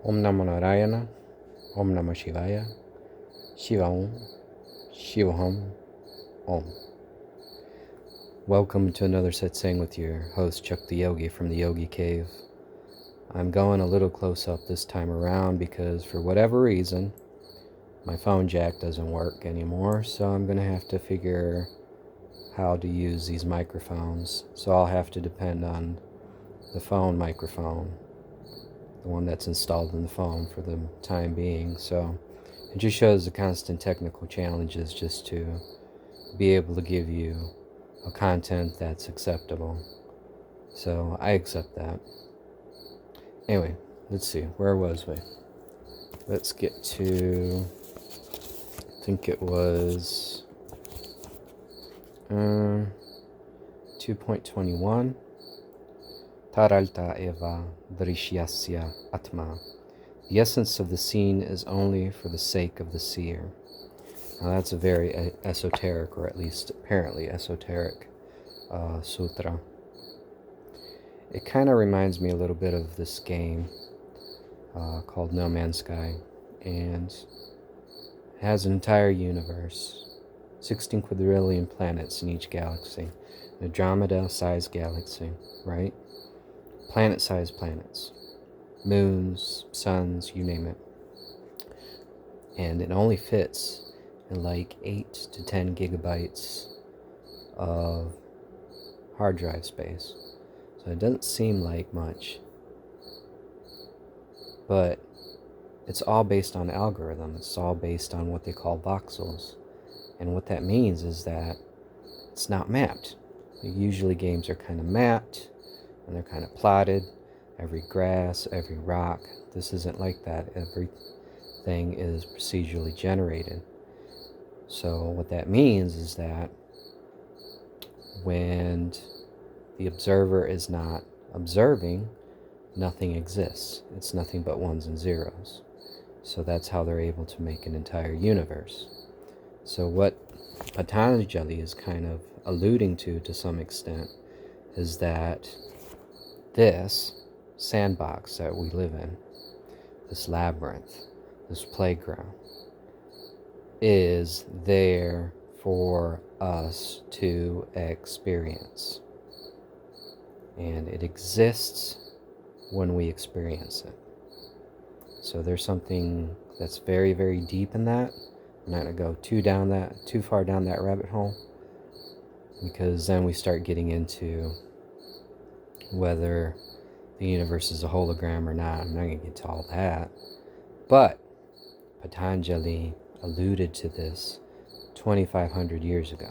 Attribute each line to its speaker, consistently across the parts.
Speaker 1: Om Namo Narayana, Om Namah Shivaya, Shiva Om, Shiva Hum, Om. Welcome to another satsang with your host Chuck the Yogi from the Yogi Cave. I'm going a little close up this time around because for whatever reason, my phone jack doesn't work anymore, so I'm going to have to figure how to use these microphones. So I'll have to depend on the phone microphone, the one that's installed in the phone for the time being. So it just shows the constant technical challenges just to be able to give you a content that's acceptable. So I accept that. Anyway, let's see, where was we? Let's get to, I think it was 2.21. Taralta eva drishyasya atma. The essence of the seen is only for the sake of the seer. Now that's a very esoteric, or at least apparently esoteric sutra. It kind of reminds me a little bit of this game called No Man's Sky, and has an entire universe, 16 quadrillion planets in each galaxy, an Andromeda-sized galaxy, right? Planet-sized planets, moons, suns, you name it. And it only fits in like 8 to 10 gigabytes of hard drive space. So it doesn't seem like much, but it's all based on algorithm. It's all based on what they call voxels. And what that means is that it's not mapped. Usually games are kind of mapped, and they're kind of plotted. Every grass, every rock. This isn't like that. Everything is procedurally generated. So what that means is that when the observer is not observing, nothing exists. It's nothing but ones and zeros. So that's how they're able to make an entire universe. So what Patanjali is kind of alluding to some extent, is that this sandbox that we live in, this labyrinth, this playground, is there for us to experience. And it exists when we experience it. So there's something that's very, very deep in that. I'm not going to go too far down that rabbit hole, because then we start getting into whether the universe is a hologram or not. I'm not going to get to all that. But Patanjali alluded to this 2,500 years ago.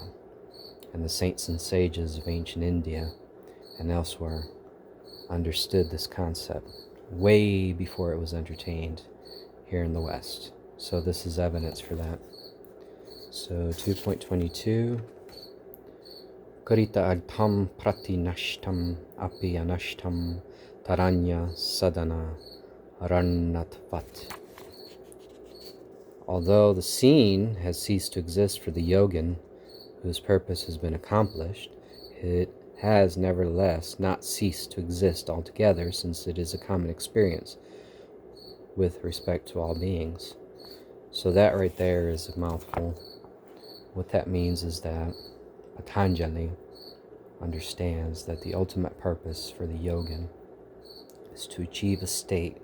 Speaker 1: And the saints and sages of ancient India and elsewhere understood this concept way before it was entertained here in the West. So this is evidence for that. So 2.22. Karita altam prati nashtam api anashtam taranya sadana ranatvat. Although the seen has ceased to exist for the yogin whose purpose has been accomplished, it has nevertheless not ceased to exist altogether, since it is a common experience with respect to all beings. So that right there is a mouthful. What that means is that Patanjali understands that the ultimate purpose for the yogin is to achieve a state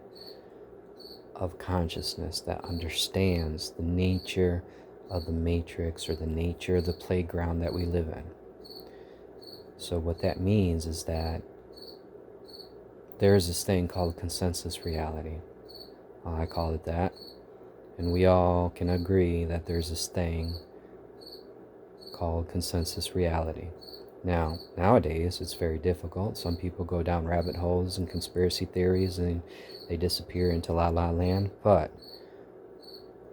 Speaker 1: of consciousness that understands the nature of the matrix, or the nature of the playground that we live in. So what that means is that there is this thing called consensus reality. I call it that. And we all can agree that there's this thing called consensus reality. Now, nowadays, it's very difficult. Some people go down rabbit holes and conspiracy theories and they disappear into la la land. But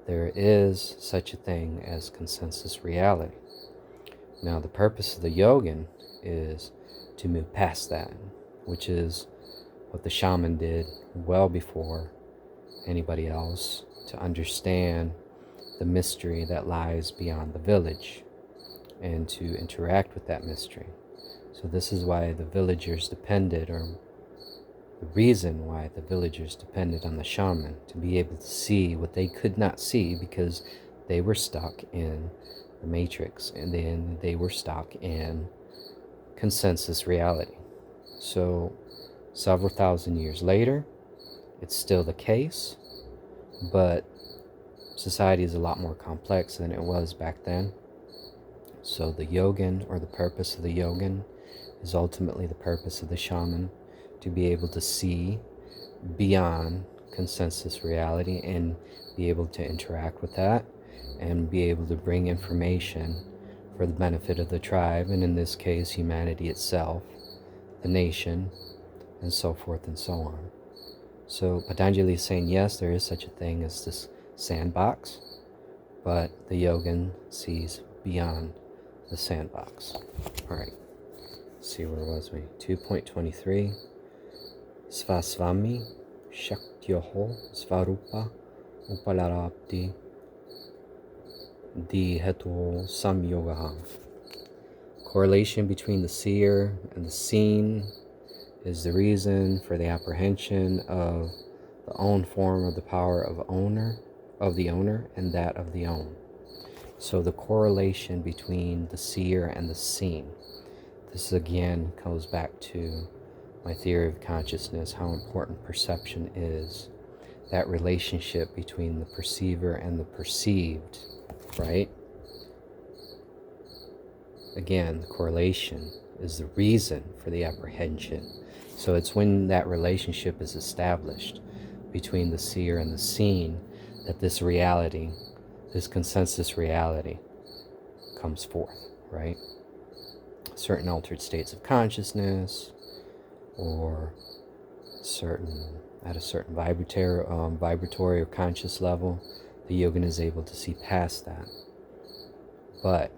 Speaker 1: there is such a thing as consensus reality. Now, the purpose of the yogin is to move past that, which is what the shaman did well before anybody else, to understand the mystery that lies beyond the village and to interact with that mystery. So this is why the villagers depended, or The reason why the villagers depended on the shaman to be able to see what they could not see because they were stuck in the matrix, and then they were stuck in consensus reality. So several thousand years later, it's still the case, but society is a lot more complex than it was back then. So the yogin, or the purpose of the yogin, is ultimately the purpose of the shaman, to be able to see beyond consensus reality and be able to interact with that and be able to bring information for the benefit of the tribe, and in this case humanity itself, the nation, and so forth and so on. So Patanjali is saying, yes, there is such a thing as this sandbox, but the yogin sees beyond the sandbox. All right, let's see, where was we? 2.23. Svasvami Shaktyoho Svarupa Upalarabdi Diheto Samyogaha. Correlation between the seer and the seen is the reason for the apprehension of the own form of the power of the owner and that of the own. So the correlation between the seer and the seen. This again goes back to my theory of consciousness, how important perception is. That relationship between the perceiver and the perceived, right? Again, the correlation is the reason for the apprehension. So it's when that relationship is established between the seer and the seen that this reality, this consensus reality, comes forth, right? Certain altered states of consciousness, or at a certain vibratory or conscious level, the yogin is able to see past that. But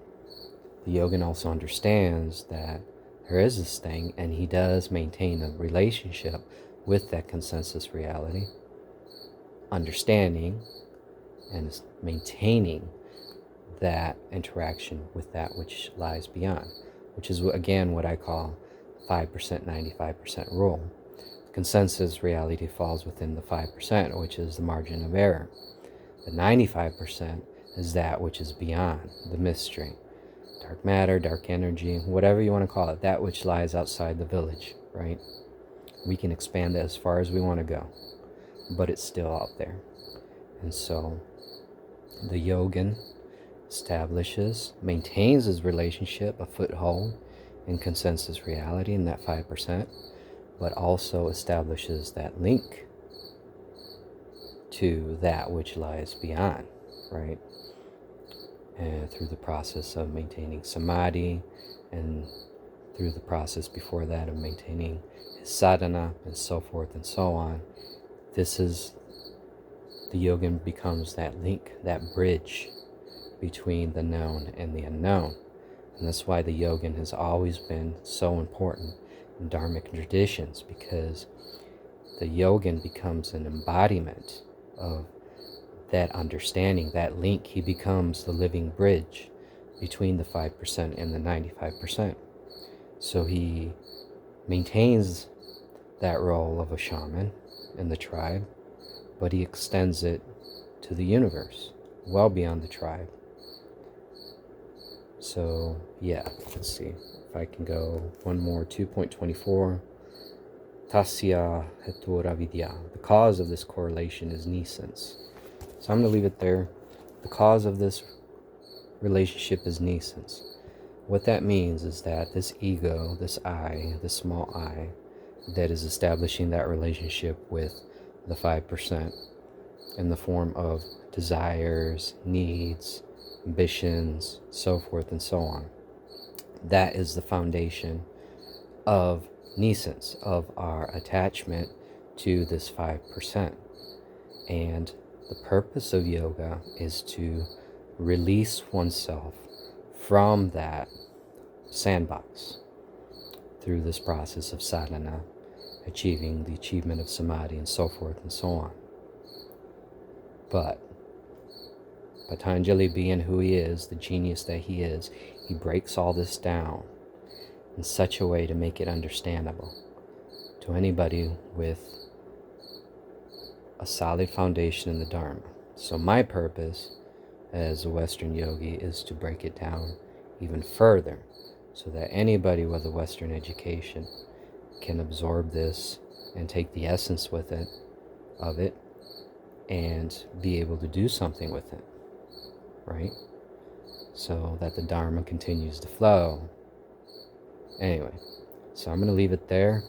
Speaker 1: the yogin also understands that there is this thing, and he does maintain a relationship with that consensus reality, understanding and maintaining that interaction with that which lies beyond, which is again what I call 5%, 95% rule. Consensus reality falls within the 5%, which is the margin of error. The 95% is that which is beyond the mystery. Dark matter, dark energy, whatever you want to call it, that which lies outside the village, right? We can expand it as far as we want to go, but it's still out there. And so the yogin maintains his relationship, a foothold in consensus reality in that 5%, but also establishes that link to that which lies beyond, right? And through the process of maintaining samadhi, and through the process before that of maintaining his sadhana, and so forth and so on, the yogin becomes that link, that bridge between the known and the unknown. And that's why the yogin has always been so important in Dharmic traditions, because the yogin becomes an embodiment of that understanding, that link. He becomes the living bridge between the 5% and the 95%. So he maintains that role of a shaman in the tribe, but he extends it to the universe, well beyond the tribe. So yeah, let's see if I can go one more. 2.24. Tasya hetura vidya. The cause of this correlation is nescience. So I'm going to leave it there. The cause of this relationship is nescience. What that means is that this ego, this I, this small I, that is establishing that relationship with the 5% in the form of desires, needs, ambitions, so forth and so on. That is the foundation of nescience, of our attachment to this 5%. And the purpose of yoga is to release oneself from that sandbox through this process of sadhana, achieving the achievement of samadhi, and so forth and so on. But Patanjali, being who he is, the genius that he is, he breaks all this down in such a way to make it understandable to anybody with a solid foundation in the Dharma. So my purpose as a Western yogi is to break it down even further so that anybody with a Western education can absorb this and take the essence of it and be able to do something with it, right? So that the Dharma continues to flow. Anyway, so I'm going to leave it there,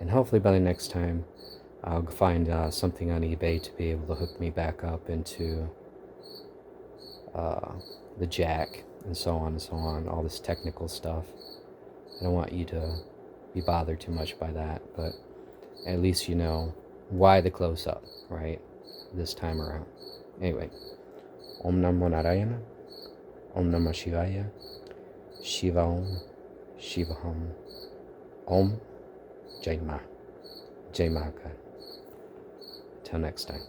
Speaker 1: and hopefully by the next time I'll find something on eBay to be able to hook me back up into the jack and so on, all this technical stuff. I don't want you to be bothered too much by that, but at least you know why the close-up, right, this time around. Anyway, Om Namo Narayana, Om Namah Shivaya, Shiva Om, Shiva Hum, Om, Jai Ma, Jai Mahakal. Till next time.